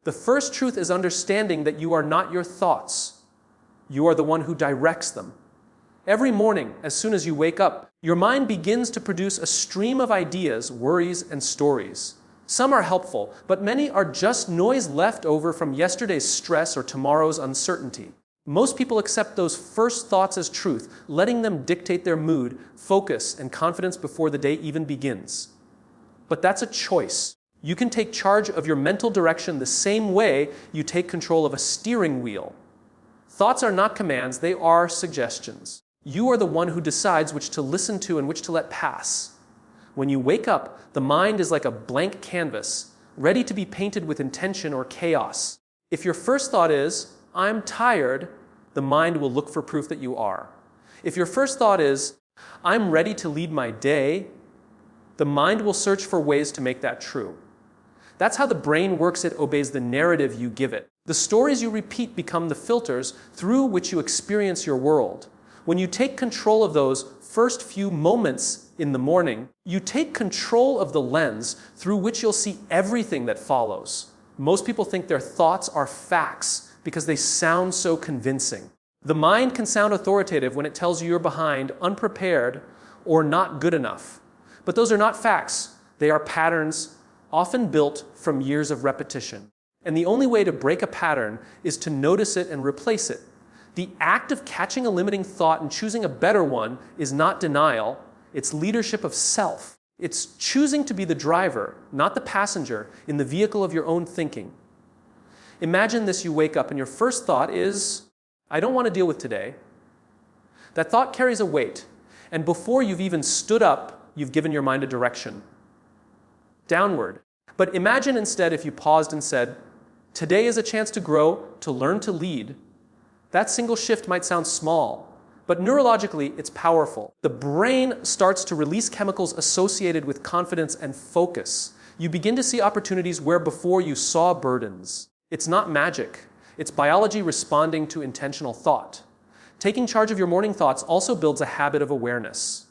The first truth is understanding that you are not your thoughts. You are the one who directs them. Every morning, as soon as you wake up, your mind begins to produce a stream of ideas, worries, and stories. Some are helpful, but many are just noise left over from yesterday's stress or tomorrow's uncertainty. Most people accept those first thoughts as truth, letting them dictate their mood, focus, and confidence before the day even begins. But that's a choice. You can take charge of your mental direction the same way you take control of a steering wheel. Thoughts are not commands, they are suggestions. You are the one who decides which to listen to and which to let pass. When you wake up, the mind is like a blank canvas, ready to be painted with intention or chaos. If your first thought is, "I'm tired," the mind will look for proof that you are. If your first thought is, "I'm ready to lead my day," the mind will search for ways to make that true. That's how the brain works. It obeys the narrative you give it. The stories you repeat become the filters through which you experience your world. When you take control of those first few moments in the morning, you take control of the lens through which you'll see everything that follows. Most people think their thoughts are facts because they sound so convincing. The mind can sound authoritative when it tells you you're behind, unprepared, or not good enough. But those are not facts. They are patterns, often built from years of repetition. And the only way to break a pattern is to notice it and replace it. The act of catching a limiting thought and choosing a better one is not denial, it's leadership of self. It's choosing to be the driver, not the passenger, in the vehicle of your own thinking. Imagine this: you wake up and your first thought is, "I don't want to deal with today." That thought carries a weight, and before you've even stood up, you've given your mind a direction. Downward. But imagine instead if you paused and said, "Today is a chance to grow, to learn to lead." That single shift might sound small, but neurologically it's powerful. The brain starts to release chemicals associated with confidence and focus. You begin to see opportunities where before you saw burdens. It's not magic. It's biology responding to intentional thought. Taking charge of your morning thoughts also builds a habit of awareness.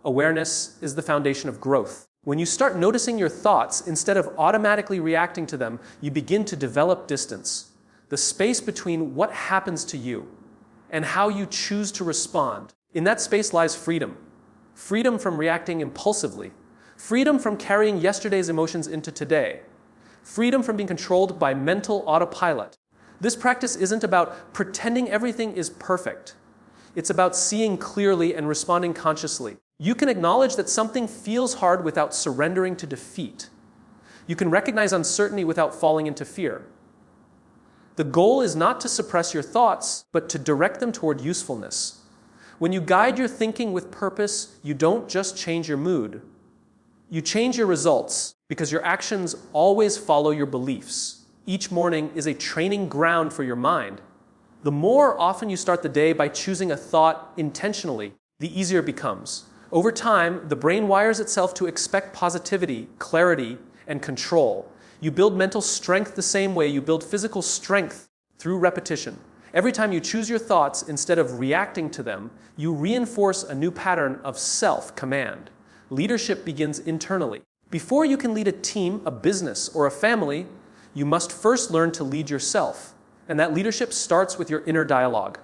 Awareness is the foundation of growth. When you start noticing your thoughts instead of automatically reacting to them, you begin to develop distance. The space between what happens to you and how you choose to respond. In that space lies freedom. Freedom from reacting impulsively. Freedom from carrying yesterday's emotions into today. Freedom from being controlled by mental autopilot. This practice isn't about pretending everything is perfect. It's about seeing clearly and responding consciously. You can acknowledge that something feels hard without surrendering to defeat. You can recognize uncertainty without falling into fear. The goal is not to suppress your thoughts, but to direct them toward usefulness. When you guide your thinking with purpose, you don't just change your mood. You change your results, because your actions always follow your beliefs. Each morning is a training ground for your mind. The more often you start the day by choosing a thought intentionally, the easier it becomes. Over time, the brain wires itself to expect positivity, clarity, and control. You build mental strength the same way you build physical strength, through repetition. Every time you choose your thoughts instead of reacting to them, you reinforce a new pattern of self-command. Leadership begins internally. Before you can lead a team, a business, or a family, you must first learn to lead yourself. And that leadership starts with your inner dialogue.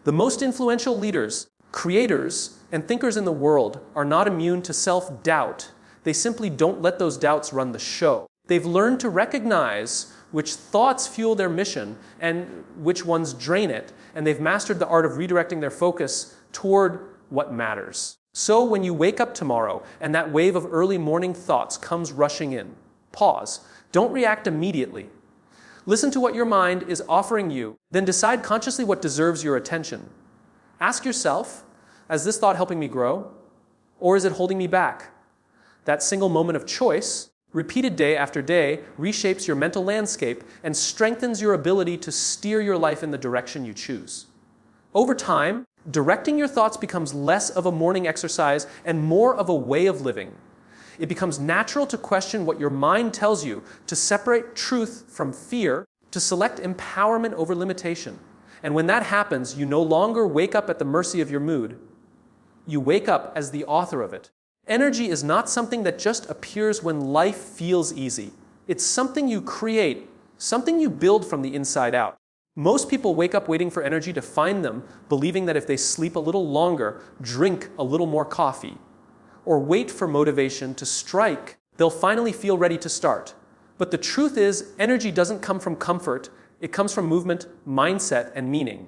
The most influential leaders, creators, and thinkers in the world are not immune to self-doubt. They simply don't let those doubts run the show. They've learned to recognize which thoughts fuel their mission and which ones drain it, and they've mastered the art of redirecting their focus toward what matters. So when you wake up tomorrow and that wave of early morning thoughts comes rushing in, pause. Don't react immediately. Listen to what your mind is offering you, then decide consciously what deserves your attention. Ask yourself, is this thought helping me grow, or is it holding me back? That single moment of choice, repeated day after day, reshapes your mental landscape and strengthens your ability to steer your life in the direction you choose. Over time, directing your thoughts becomes less of a morning exercise and more of a way of living. It becomes natural to question what your mind tells you, to separate truth from fear, to select empowerment over limitation. And when that happens, you no longer wake up at the mercy of your mood. You wake up as the author of it. Energy is not something that just appears when life feels easy. It's something you create, something you build from the inside out. Most people wake up waiting for energy to find them, believing that if they sleep a little longer, drink a little more coffee, or wait for motivation to strike, they'll finally feel ready to start. But the truth is, energy doesn't come from comfort. It comes from movement, mindset, and meaning.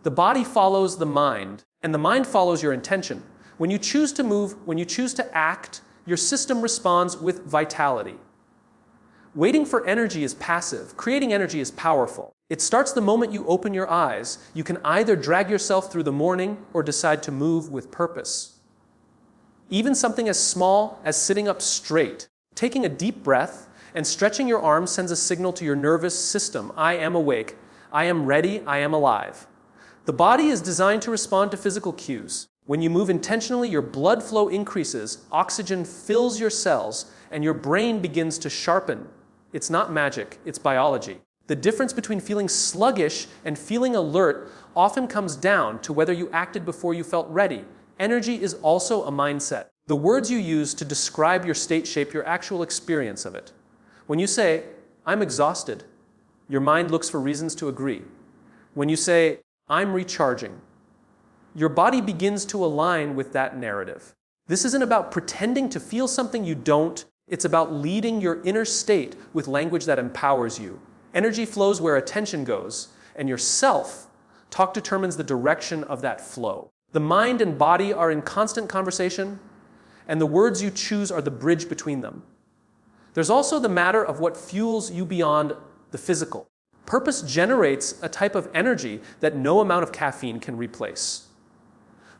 The body follows the mind, and the mind follows your intention. When you choose to move, when you choose to act, your system responds with vitality. Waiting for energy is passive. Creating energy is powerful. It starts the moment you open your eyes. You can either drag yourself through the morning or decide to move with purpose. Even something as small as sitting up straight, taking a deep breath, and stretching your arms sends a signal to your nervous system. I am awake. I am ready. I am alive. The body is designed to respond to physical cues. When you move intentionally, your blood flow increases, oxygen fills your cells, and your brain begins to sharpen. It's not magic, it's biology. The difference between feeling sluggish and feeling alert often comes down to whether you acted before you felt ready. Energy is also a mindset. The words you use to describe your state shape your actual experience of it. When you say, I'm exhausted, your mind looks for reasons to agree. When you say, I'm recharging, your body begins to align with that narrative. This isn't about pretending to feel something you don't. It's about leading your inner state with language that empowers you. Energy flows where attention goes, and your self-talk determines the direction of that flow. The mind and body are in constant conversation, and the words you choose are the bridge between them. There's also the matter of what fuels you beyond the physical. Purpose generates a type of energy that no amount of caffeine can replace.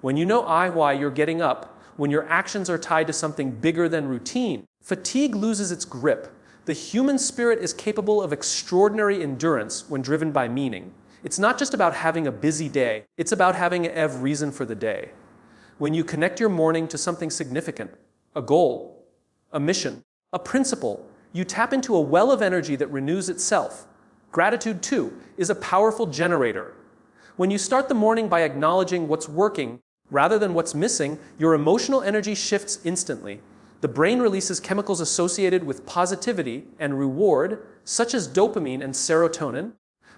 When you know why you're getting up, when your actions are tied to something bigger than routine, fatigue loses its grip. The human spirit is capable of extraordinary endurance when driven by meaning. It's not just about having a busy day, it's about having a reason for the day. When you connect your morning to something significant, a goal, a mission, a principle, you tap into a well of energy that renews itself. Gratitude, too, is a powerful generator. When you start the morning by acknowledging what's working rather than what's missing, your emotional energy shifts instantly. The brain releases chemicals associated with positivity and reward, such as dopamine and serotonin,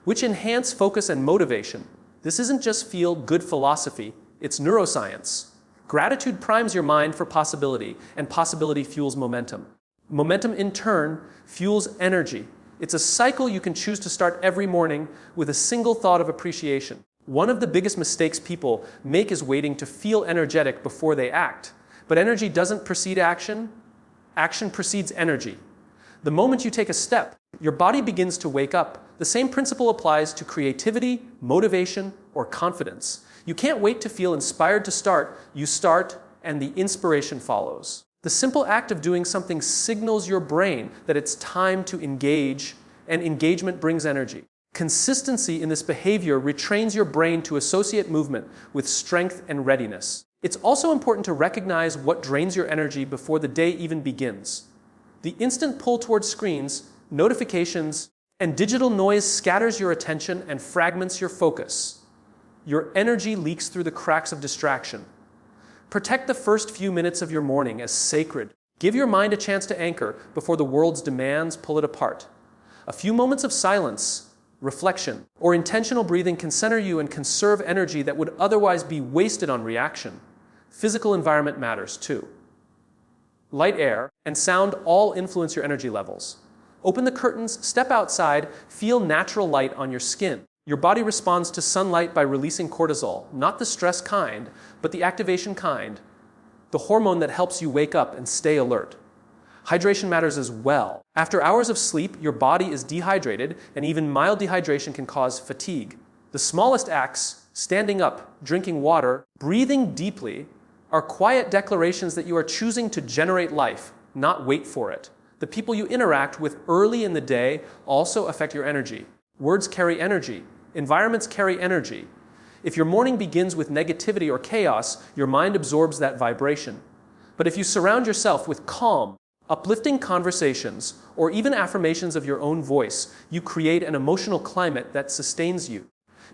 which enhance focus and motivation. This isn't just feel-good philosophy, it's neuroscience. Gratitude primes your mind for possibility, and possibility fuels momentum. Momentum, in turn, fuels energy. It's a cycle you can choose to start every morning with a single thought of appreciation. One of the biggest mistakes people make is waiting to feel energetic before they act. But energy doesn't precede action. Action precedes energy. The moment you take a step, your body begins to wake up. The same principle applies to creativity, motivation, or confidence. You can't wait to feel inspired to start. You start, and the inspiration follows. The simple act of doing something signals your brain that it's time to engage, and engagement brings energy. Consistency in this behavior retrains your brain to associate movement with strength and readiness. It's also important to recognize what drains your energy before the day even begins. The instant pull towards screens, notifications, and digital noise scatters your attention and fragments your focus. Your energy leaks through the cracks of distraction. Protect the first few minutes of your morning as sacred. Give your mind a chance to anchor before the world's demands pull it apart. A few moments of silence, reflection, or intentional breathing can center you and conserve energy that would otherwise be wasted on reaction. Physical environment matters too. Light, air, and sound all influence your energy levels. Open the curtains, step outside, feel natural light on your skin. Your body responds to sunlight by releasing cortisol, not the stress kind, but the activation kind, the hormone that helps you wake up and stay alert. Hydration matters as well. After hours of sleep, your body is dehydrated, and even mild dehydration can cause fatigue. The smallest acts, standing up, drinking water, breathing deeply, are quiet declarations that you are choosing to generate life, not wait for it. The people you interact with early in the day also affect your energy. Words carry energy. Environments carry energy. If your morning begins with negativity or chaos, your mind absorbs that vibration. But if you surround yourself with calm, uplifting conversations, or even affirmations of your own voice, you create an emotional climate that sustains you.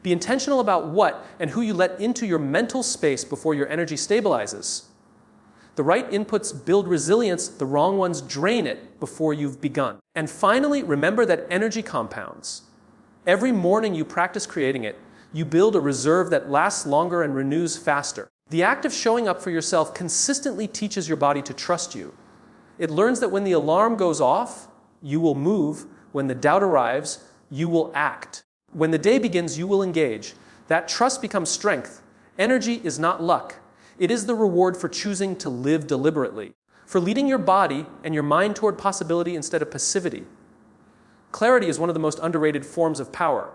Be intentional about what and who you let into your mental space before your energy stabilizes. The right inputs build resilience, the wrong ones drain it before you've begun. And finally, remember that energy compounds. Every morning you practice creating it, you build a reserve that lasts longer and renews faster. The act of showing up for yourself consistently teaches your body to trust you. It learns that when the alarm goes off, you will move. When the doubt arrives, you will act. When the day begins, you will engage. That trust becomes strength. Energy is not luck. It is the reward for choosing to live deliberately, for leading your body and your mind toward possibility instead of passivity. Clarity is one of the most underrated forms of power.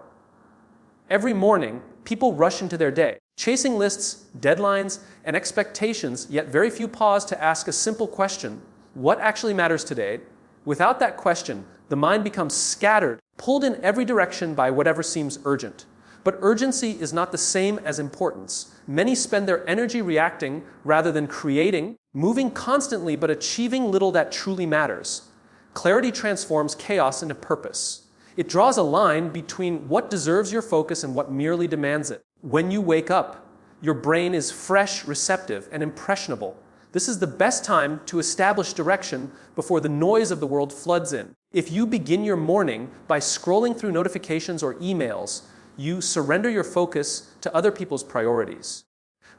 Every morning, people rush into their day, chasing lists, deadlines, and expectations, yet very few pause to ask a simple question: what actually matters today? Without that question, the mind becomes scattered, pulled in every direction by whatever seems urgent. But urgency is not the same as importance. Many spend their energy reacting rather than creating, moving constantly but achieving little that truly matters. Clarity transforms chaos into purpose. It draws a line between what deserves your focus and what merely demands it. When you wake up, your brain is fresh, receptive, and impressionable. This is the best time to establish direction before the noise of the world floods in. If you begin your morning by scrolling through notifications or emails, you surrender your focus to other people's priorities.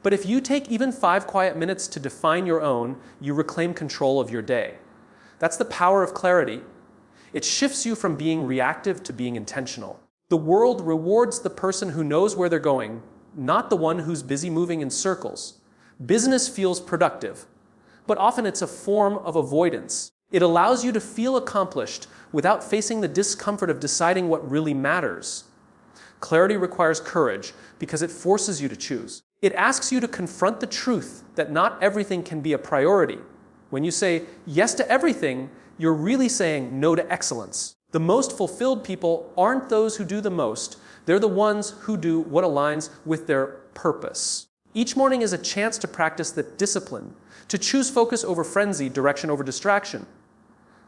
But if you take even 5 quiet minutes to define your own, you reclaim control of your day. That's the power of clarity. It shifts you from being reactive to being intentional. The world rewards the person who knows where they're going, not the one who's busy moving in circles. Business feels productive, but often it's a form of avoidance. It allows you to feel accomplished without facing the discomfort of deciding what really matters. Clarity requires courage because it forces you to choose. It asks you to confront the truth that not everything can be a priority. When you say yes to everything, you're really saying no to excellence. The most fulfilled people aren't those who do the most. They're the ones who do what aligns with their purpose. Each morning is a chance to practice the discipline, to choose focus over frenzy, direction over distraction.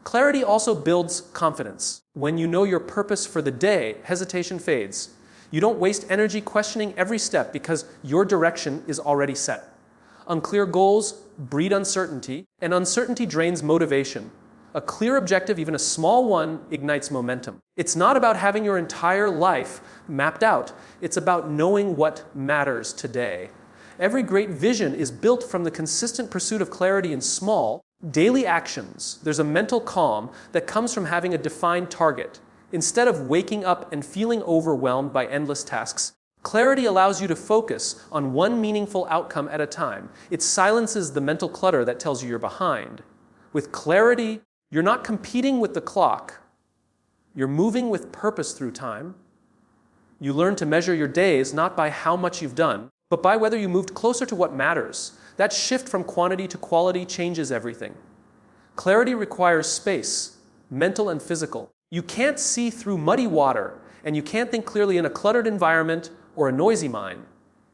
Clarity also builds confidence. When you know your purpose for the day, hesitation fades. You don't waste energy questioning every step because your direction is already set. Unclear goals breed uncertainty, and uncertainty drains motivation. A clear objective, even a small one, ignites momentum. It's not about having your entire life mapped out. It's about knowing what matters today. Every great vision is built from the consistent pursuit of clarity in small, daily actions. There's a mental calm that comes from having a defined target. Instead of waking up and feeling overwhelmed by endless tasks, clarity allows you to focus on one meaningful outcome at a time. It silences the mental clutter that tells you you're behind. With clarity, you're not competing with the clock. You're moving with purpose through time. You learn to measure your days not by how much you've done, but by whether you moved closer to what matters. That shift from quantity to quality changes everything. Clarity requires space, mental and physical. You can't see through muddy water, and you can't think clearly in a cluttered environment or a noisy mind.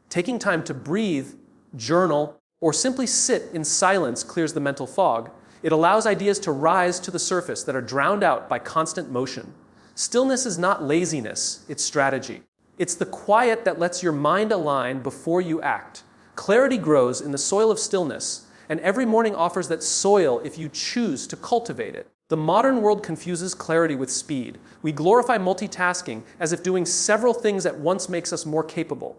Taking time to breathe, journal, or simply sit in silence clears the mental fog. It allows ideas to rise to the surface that are drowned out by constant motion. Stillness is not laziness, it's strategy. It's the quiet that lets your mind align before you act. Clarity grows in the soil of stillness, and every morning offers that soil if you choose to cultivate it. The modern world confuses clarity with speed. We glorify multitasking as if doing several things at once makes us more capable.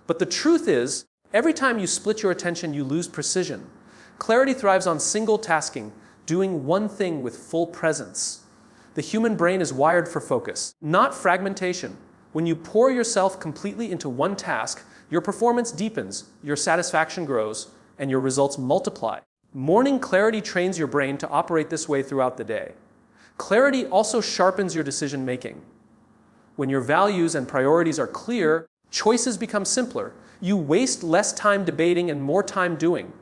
But the truth is, every time you split your attention, you lose precision. Clarity thrives on single tasking, doing one thing with full presence. The human brain is wired for focus, not fragmentation. When you pour yourself completely into one task, your performance deepens, your satisfaction grows, and your results multiply. Morning clarity trains your brain to operate this way throughout the day. Clarity also sharpens your decision making. When your values and priorities are clear, choices become simpler. You waste less time debating and more time doing.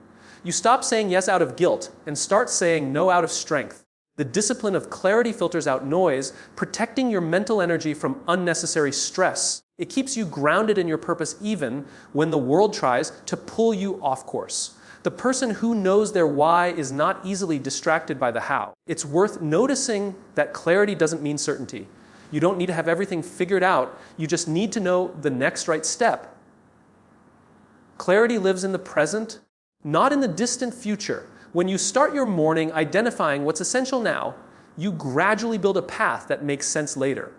You stop saying yes out of guilt and start saying no out of strength. The discipline of clarity filters out noise, protecting your mental energy from unnecessary stress. It keeps you grounded in your purpose even when the world tries to pull you off course. The person who knows their why is not easily distracted by the how. It's worth noticing that clarity doesn't mean certainty. You don't need to have everything figured out. You just need to know the next right step. Clarity lives in the present, not in the distant future. When you start your morning identifying what's essential now, you gradually build a path that makes sense later.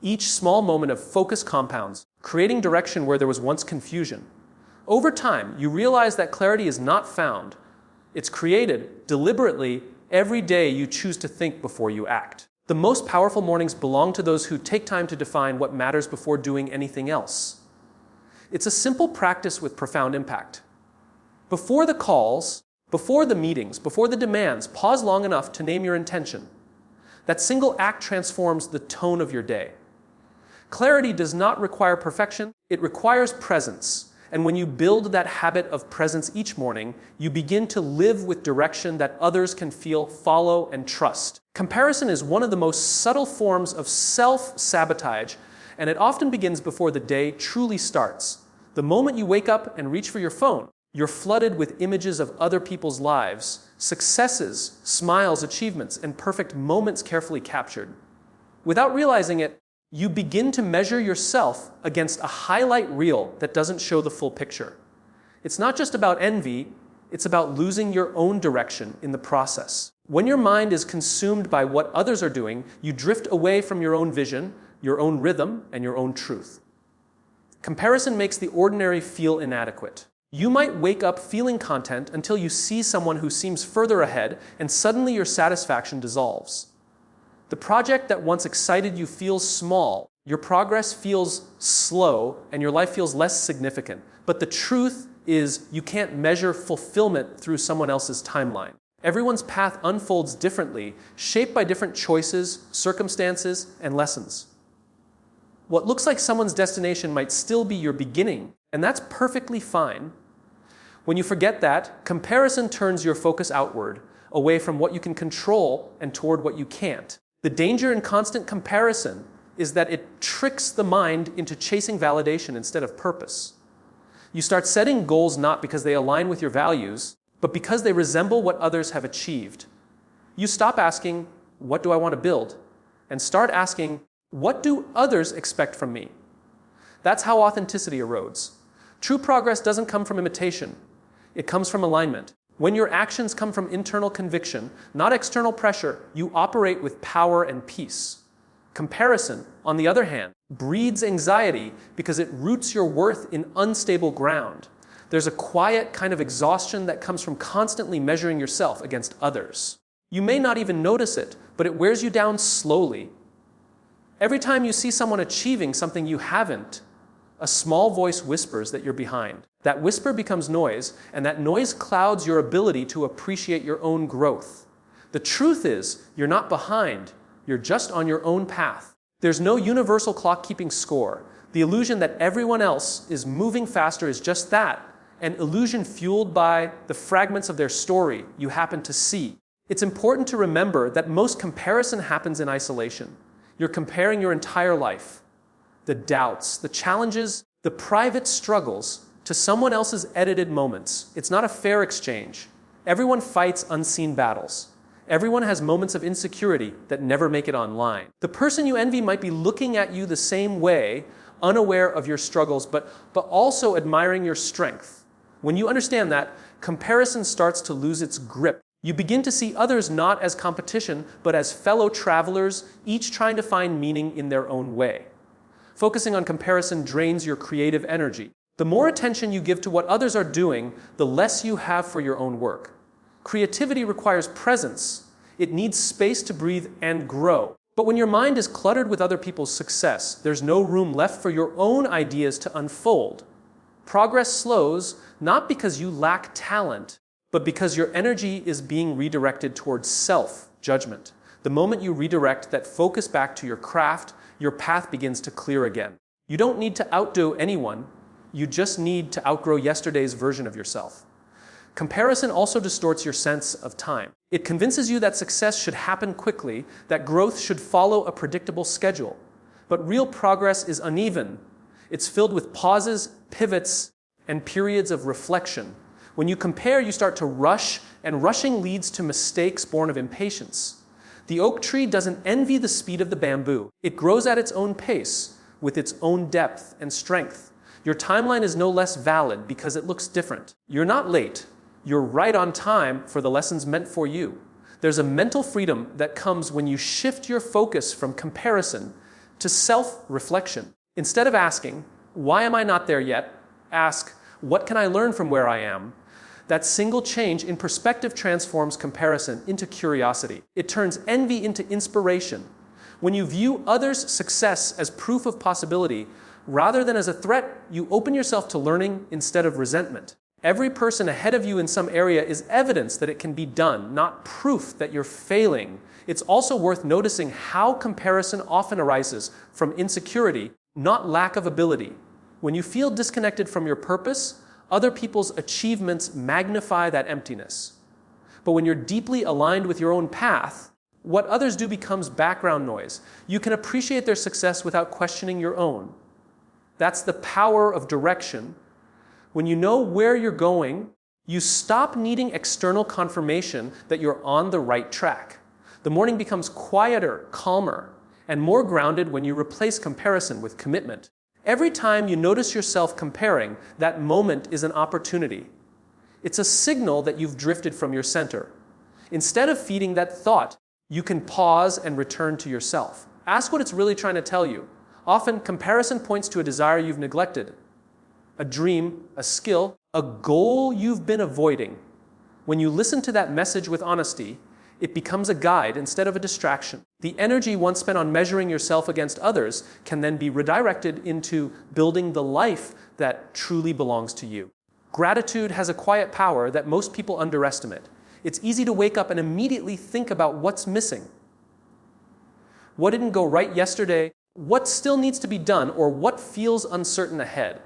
Each small moment of focus compounds, creating direction where there was once confusion. Over time, you realize that clarity is not found. It's created deliberately every day you choose to think before you act. The most powerful mornings belong to those who take time to define what matters before doing anything else. It's a simple practice with profound impact. Before the calls, before the meetings, before the demands, pause long enough to name your intention. That single act transforms the tone of your day. Clarity does not require perfection, it requires presence. And when you build that habit of presence each morning, you begin to live with direction that others can feel, follow, and trust. Comparison is one of the most subtle forms of self-sabotage, and it often begins before the day truly starts. The moment you wake up and reach for your phone, you're flooded with images of other people's lives, successes, smiles, achievements, and perfect moments carefully captured. Without realizing it, you begin to measure yourself against a highlight reel that doesn't show the full picture. It's not just about envy, it's about losing your own direction in the process. When your mind is consumed by what others are doing, you drift away from your own vision, your own rhythm, and your own truth. Comparison makes the ordinary feel inadequate. You might wake up feeling content until you see someone who seems further ahead, and suddenly your satisfaction dissolves. The project that once excited you feels small, your progress feels slow, and your life feels less significant. But the truth is you can't measure fulfillment through someone else's timeline. Everyone's path unfolds differently, shaped by different choices, circumstances, and lessons. What looks like someone's destination might still be your beginning, and that's perfectly fine. When you forget that, comparison turns your focus outward, away from what you can control and toward what you can't. The danger in constant comparison is that it tricks the mind into chasing validation instead of purpose. You start setting goals not because they align with your values, but because they resemble what others have achieved. You stop asking, "What do I want to build?" and start asking, "What do others expect from me?" That's how authenticity erodes. True progress doesn't come from imitation. It comes from alignment. When your actions come from internal conviction, not external pressure, you operate with power and peace. Comparison, on the other hand, breeds anxiety because it roots your worth in unstable ground. There's a quiet kind of exhaustion that comes from constantly measuring yourself against others. You may not even notice it, but it wears you down slowly. Every time you see someone achieving something you haven't, a small voice whispers that you're behind. That whisper becomes noise, and that noise clouds your ability to appreciate your own growth. The truth is, you're not behind, you're just on your own path. There's no universal clock keeping score. The illusion that everyone else is moving faster is just that, an illusion fueled by the fragments of their story you happen to see. It's important to remember that most comparison happens in isolation. You're comparing your entire life. The doubts, the challenges, the private struggles to someone else's edited moments. It's not a fair exchange. Everyone fights unseen battles. Everyone has moments of insecurity that never make it online. The person you envy might be looking at you the same way, unaware of your struggles, but also admiring your strength. When you understand that, comparison starts to lose its grip. You begin to see others not as competition, but as fellow travelers, each trying to find meaning in their own way. Focusing on comparison drains your creative energy. The more attention you give to what others are doing, the less you have for your own work. Creativity requires presence. It needs space to breathe and grow. But when your mind is cluttered with other people's success, there's no room left for your own ideas to unfold. Progress slows, not because you lack talent, but because your energy is being redirected towards self-judgment. The moment you redirect that focus back to your craft, your path begins to clear again. You don't need to outdo anyone. You just need to outgrow yesterday's version of yourself. Comparison also distorts your sense of time. It convinces you that success should happen quickly, that growth should follow a predictable schedule. But real progress is uneven. It's filled with pauses, pivots, and periods of reflection. When you compare, you start to rush, and rushing leads to mistakes born of impatience. The oak tree doesn't envy the speed of the bamboo. It grows at its own pace, with its own depth and strength. Your timeline is no less valid because it looks different. You're not late. You're right on time for the lessons meant for you. There's a mental freedom that comes when you shift your focus from comparison to self-reflection. Instead of asking, why am I not there yet? Ask, what can I learn from where I am? That single change in perspective transforms comparison into curiosity. It turns envy into inspiration. When you view others' success as proof of possibility, rather than as a threat, you open yourself to learning instead of resentment. Every person ahead of you in some area is evidence that it can be done, not proof that you're failing. It's also worth noticing how comparison often arises from insecurity, not lack of ability. When you feel disconnected from your purpose, other people's achievements magnify that emptiness. But when you're deeply aligned with your own path, what others do becomes background noise. You can appreciate their success without questioning your own. That's the power of direction. When you know where you're going, you stop needing external confirmation that you're on the right track. The morning becomes quieter, calmer, and more grounded when you replace comparison with commitment. Every time you notice yourself comparing, that moment is an opportunity. It's a signal that you've drifted from your center. Instead of feeding that thought, you can pause and return to yourself. Ask what it's really trying to tell you. Often, comparison points to a desire you've neglected, a dream, a skill, a goal you've been avoiding. When you listen to that message with honesty, it becomes a guide instead of a distraction. The energy once spent on measuring yourself against others can then be redirected into building the life that truly belongs to you. Gratitude has a quiet power that most people underestimate. It's easy to wake up and immediately think about what's missing. What didn't go right yesterday? What still needs to be done? Or what feels uncertain ahead?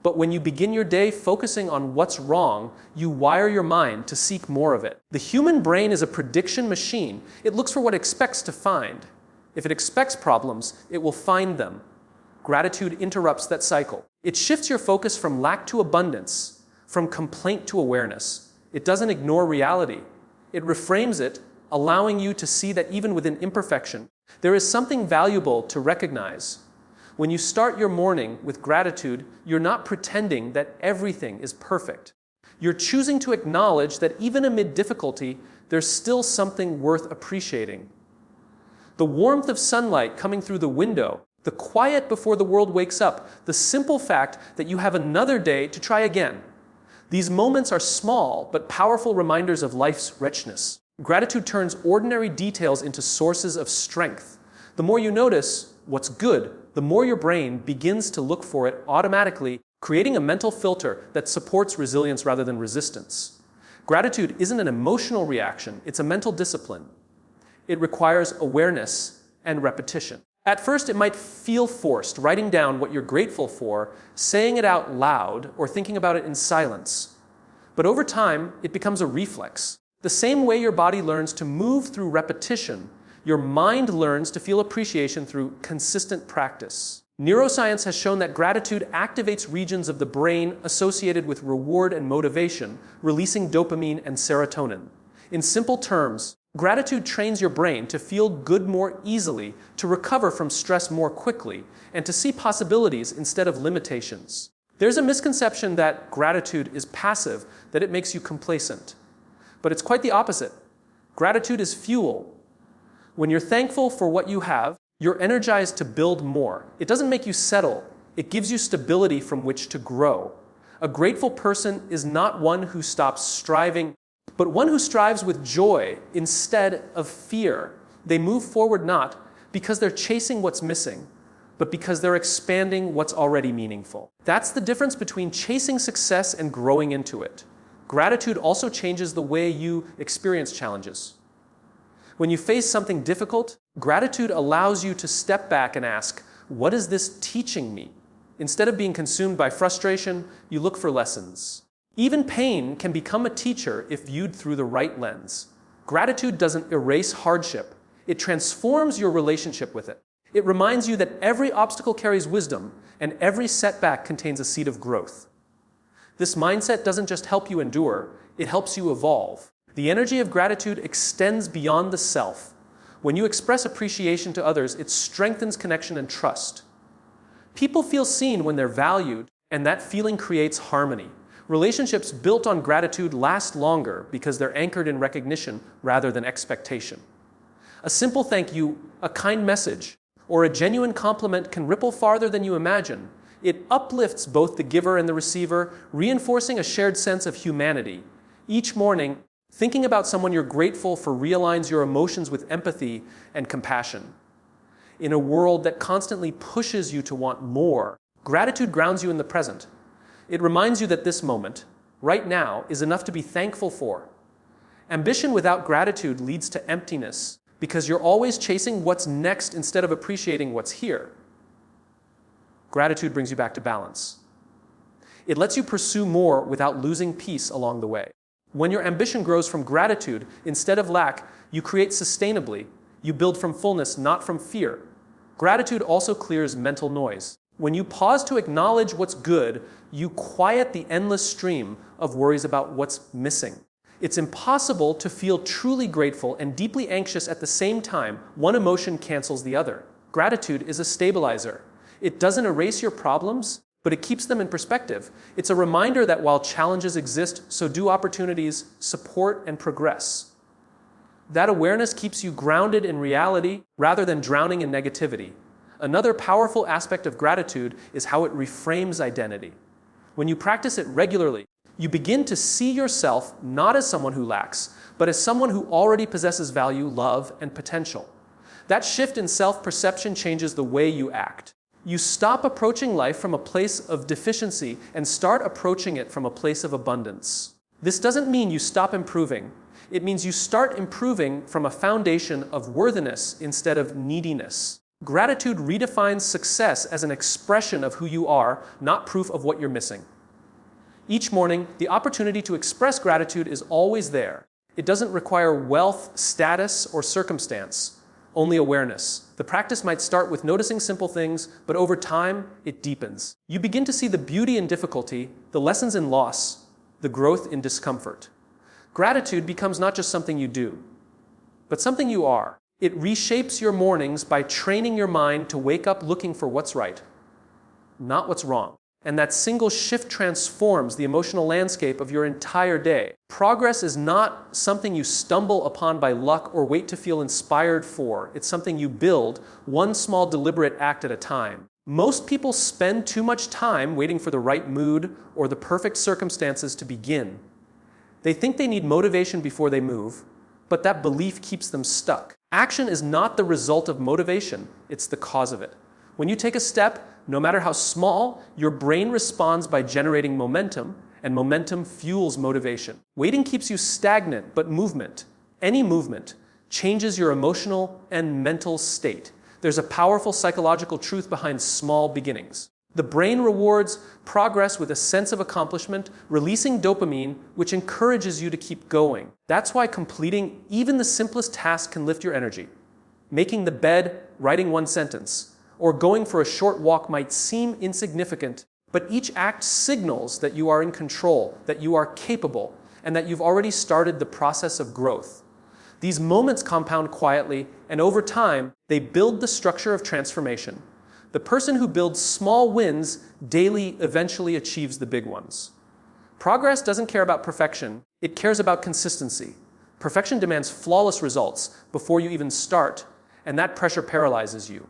But when you begin your day focusing on what's wrong, you wire your mind to seek more of it. The human brain is a prediction machine. It looks for what it expects to find. If it expects problems, it will find them. Gratitude interrupts that cycle. It shifts your focus from lack to abundance, from complaint to awareness. It doesn't ignore reality. It reframes it, allowing you to see that even within imperfection, there is something valuable to recognize. When you start your morning with gratitude, you're not pretending that everything is perfect. You're choosing to acknowledge that even amid difficulty, there's still something worth appreciating. The warmth of sunlight coming through the window, the quiet before the world wakes up, the simple fact that you have another day to try again. These moments are small but powerful reminders of life's richness. Gratitude turns ordinary details into sources of strength. The more you notice what's good, the more your brain begins to look for it automatically, creating a mental filter that supports resilience rather than resistance. Gratitude isn't an emotional reaction, it's a mental discipline. It requires awareness and repetition. At first, it might feel forced, writing down what you're grateful for, saying it out loud, or thinking about it in silence. But over time, it becomes a reflex. The same way your body learns to move through repetition, your mind learns to feel appreciation through consistent practice. Neuroscience has shown that gratitude activates regions of the brain associated with reward and motivation, releasing dopamine and serotonin. In simple terms, gratitude trains your brain to feel good more easily, to recover from stress more quickly, and to see possibilities instead of limitations. There's a misconception that gratitude is passive, that it makes you complacent. But it's quite the opposite. Gratitude is fuel. When you're thankful for what you have, you're energized to build more. It doesn't make you settle. It gives you stability from which to grow. A grateful person is not one who stops striving, but one who strives with joy instead of fear. They move forward not because they're chasing what's missing, but because they're expanding what's already meaningful. That's the difference between chasing success and growing into it. Gratitude also changes the way you experience challenges. When you face something difficult, gratitude allows you to step back and ask, what is this teaching me? Instead of being consumed by frustration, you look for lessons. Even pain can become a teacher if viewed through the right lens. Gratitude doesn't erase hardship. It transforms your relationship with it. It reminds you that every obstacle carries wisdom, and every setback contains a seed of growth. This mindset doesn't just help you endure, it helps you evolve. The energy of gratitude extends beyond the self. When you express appreciation to others, it strengthens connection and trust. People feel seen when they're valued, and that feeling creates harmony. Relationships built on gratitude last longer because they're anchored in recognition rather than expectation. A simple thank you, a kind message, or a genuine compliment can ripple farther than you imagine. It uplifts both the giver and the receiver, reinforcing a shared sense of humanity. Each morning, thinking about someone you're grateful for realigns your emotions with empathy and compassion. In a world that constantly pushes you to want more, gratitude grounds you in the present. It reminds you that this moment, right now, is enough to be thankful for. Ambition without gratitude leads to emptiness because you're always chasing what's next instead of appreciating what's here. Gratitude brings you back to balance. It lets you pursue more without losing peace along the way. When your ambition grows from gratitude instead of lack, you create sustainably. You build from fullness, not from fear. Gratitude also clears mental noise. When you pause to acknowledge what's good, you quiet the endless stream of worries about what's missing. It's impossible to feel truly grateful and deeply anxious at the same time. One emotion cancels the other. Gratitude is a stabilizer. It doesn't erase your problems, but it keeps them in perspective. It's a reminder that while challenges exist, so do opportunities, support, and progress. That awareness keeps you grounded in reality rather than drowning in negativity. Another powerful aspect of gratitude is how it reframes identity. When you practice it regularly, you begin to see yourself not as someone who lacks, but as someone who already possesses value, love, and potential. That shift in self-perception changes the way you act. You stop approaching life from a place of deficiency and start approaching it from a place of abundance. This doesn't mean you stop improving. It means you start improving from a foundation of worthiness instead of neediness. Gratitude redefines success as an expression of who you are, not proof of what you're missing. Each morning, the opportunity to express gratitude is always there. It doesn't require wealth, status, or circumstance, only awareness. The practice might start with noticing simple things, but over time, it deepens. You begin to see the beauty in difficulty, the lessons in loss, the growth in discomfort. Gratitude becomes not just something you do, but something you are. It reshapes your mornings by training your mind to wake up looking for what's right, not what's wrong. And that single shift transforms the emotional landscape of your entire day. Progress is not something you stumble upon by luck or wait to feel inspired for. It's something you build, one small deliberate act at a time. Most people spend too much time waiting for the right mood or the perfect circumstances to begin. They think they need motivation before they move, but that belief keeps them stuck. Action is not the result of motivation, it's the cause of it. When you take a step, no matter how small, your brain responds by generating momentum, and momentum fuels motivation. Waiting keeps you stagnant, but movement, any movement, changes your emotional and mental state. There's a powerful psychological truth behind small beginnings. The brain rewards progress with a sense of accomplishment, releasing dopamine, which encourages you to keep going. That's why completing even the simplest task can lift your energy. Making the bed, writing one sentence, or going for a short walk might seem insignificant, but each act signals that you are in control, that you are capable, and that you've already started the process of growth. These moments compound quietly, and over time, they build the structure of transformation. The person who builds small wins daily eventually achieves the big ones. Progress doesn't care about perfection, it cares about consistency. Perfection demands flawless results before you even start, and that pressure paralyzes you.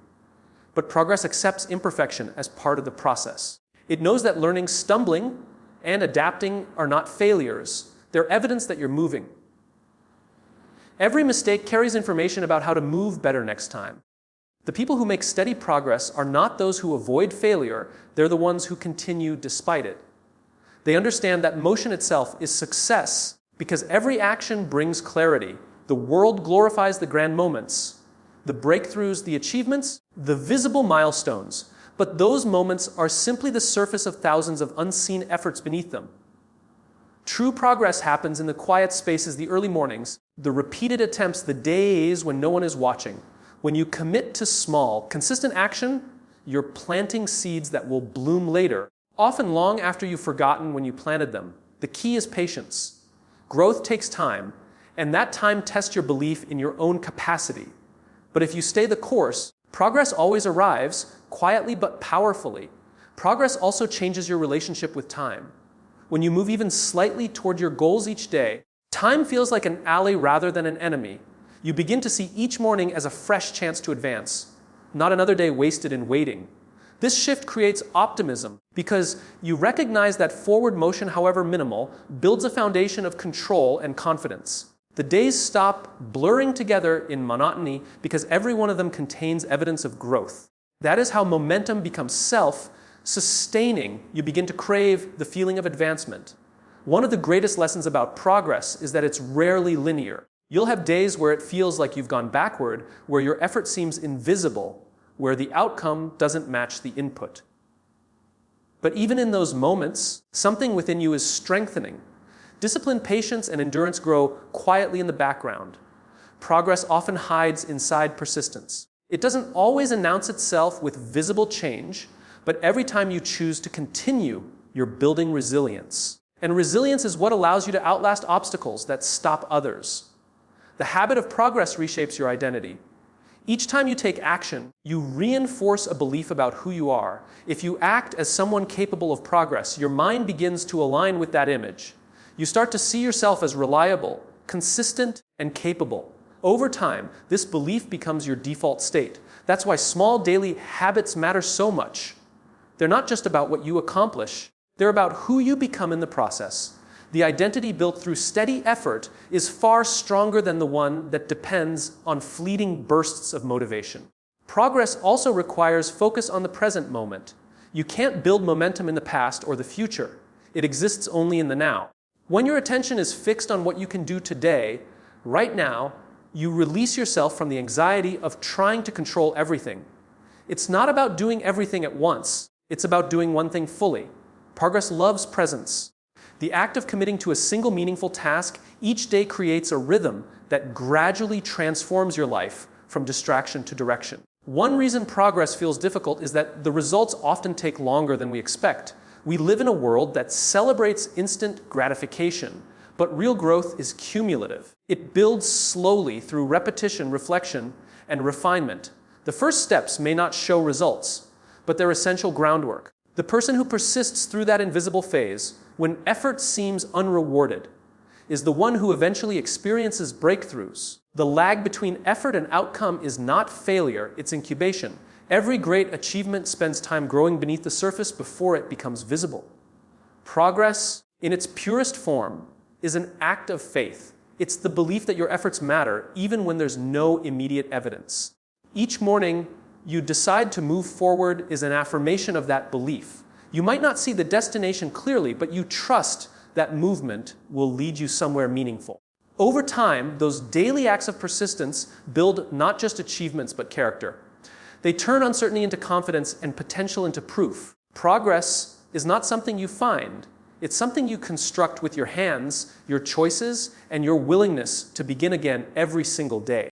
But progress accepts imperfection as part of the process. It knows that learning, stumbling, and adapting are not failures. They're evidence that you're moving. Every mistake carries information about how to move better next time. The people who make steady progress are not those who avoid failure, they're the ones who continue despite it. They understand that motion itself is success because every action brings clarity. The world glorifies the grand moments, the breakthroughs, the achievements, the visible milestones. But those moments are simply the surface of thousands of unseen efforts beneath them. True progress happens in the quiet spaces, the early mornings, the repeated attempts, the days when no one is watching. When you commit to small, consistent action, you're planting seeds that will bloom later, often long after you've forgotten when you planted them. The key is patience. Growth takes time, and that time tests your belief in your own capacity. But if you stay the course, progress always arrives, quietly but powerfully. Progress also changes your relationship with time. when you move even slightly toward your goals each day, time feels like an ally rather than an enemy. You begin to see each morning as a fresh chance to advance, not another day wasted in waiting. This shift creates optimism because you recognize that forward motion, however minimal, builds a foundation of control and confidence. The days stop blurring together in monotony because every one of them contains evidence of growth. That is how momentum becomes self-sustaining. You begin to crave the feeling of advancement. One of the greatest lessons about progress is that it's rarely linear. You'll have days where it feels like you've gone backward, where your effort seems invisible, where the outcome doesn't match the input. But even in those moments, something within you is strengthening. Discipline, patience, and endurance grow quietly in the background. Progress often hides inside persistence. It doesn't always announce itself with visible change, but every time you choose to continue, you're building resilience. And resilience is what allows you to outlast obstacles that stop others. The habit of progress reshapes your identity. Each time you take action, you reinforce a belief about who you are. If you act as someone capable of progress, your mind begins to align with that image. You start to see yourself as reliable, consistent, and capable. Over time, this belief becomes your default state. That's why small daily habits matter so much. They're not just about what you accomplish, they're about who you become in the process. The identity built through steady effort is far stronger than the one that depends on fleeting bursts of motivation. Progress also requires focus on the present moment. You can't build momentum in the past or the future. It exists only in the now. When your attention is fixed on what you can do today, right now, you release yourself from the anxiety of trying to control everything. It's not about doing everything at once. It's about doing one thing fully. Progress loves presence. The act of committing to a single meaningful task each day creates a rhythm that gradually transforms your life from distraction to direction. One reason progress feels difficult is that the results often take longer than we expect. We live in a world that celebrates instant gratification, but real growth is cumulative. It builds slowly through repetition, reflection, and refinement. The first steps may not show results, but they're essential groundwork. The person who persists through that invisible phase, when effort seems unrewarded, is the one who eventually experiences breakthroughs. The lag between effort and outcome is not failure, it's incubation. Every great achievement spends time growing beneath the surface before it becomes visible. Progress, in its purest form, is an act of faith. It's the belief that your efforts matter, even when there's no immediate evidence. Each morning, you decide to move forward is an affirmation of that belief. You might not see the destination clearly, but you trust that movement will lead you somewhere meaningful. Over time, those daily acts of persistence build not just achievements, but character. They turn uncertainty into confidence and potential into proof. Progress is not something you find. It's something you construct with your hands, your choices, and your willingness to begin again every single day.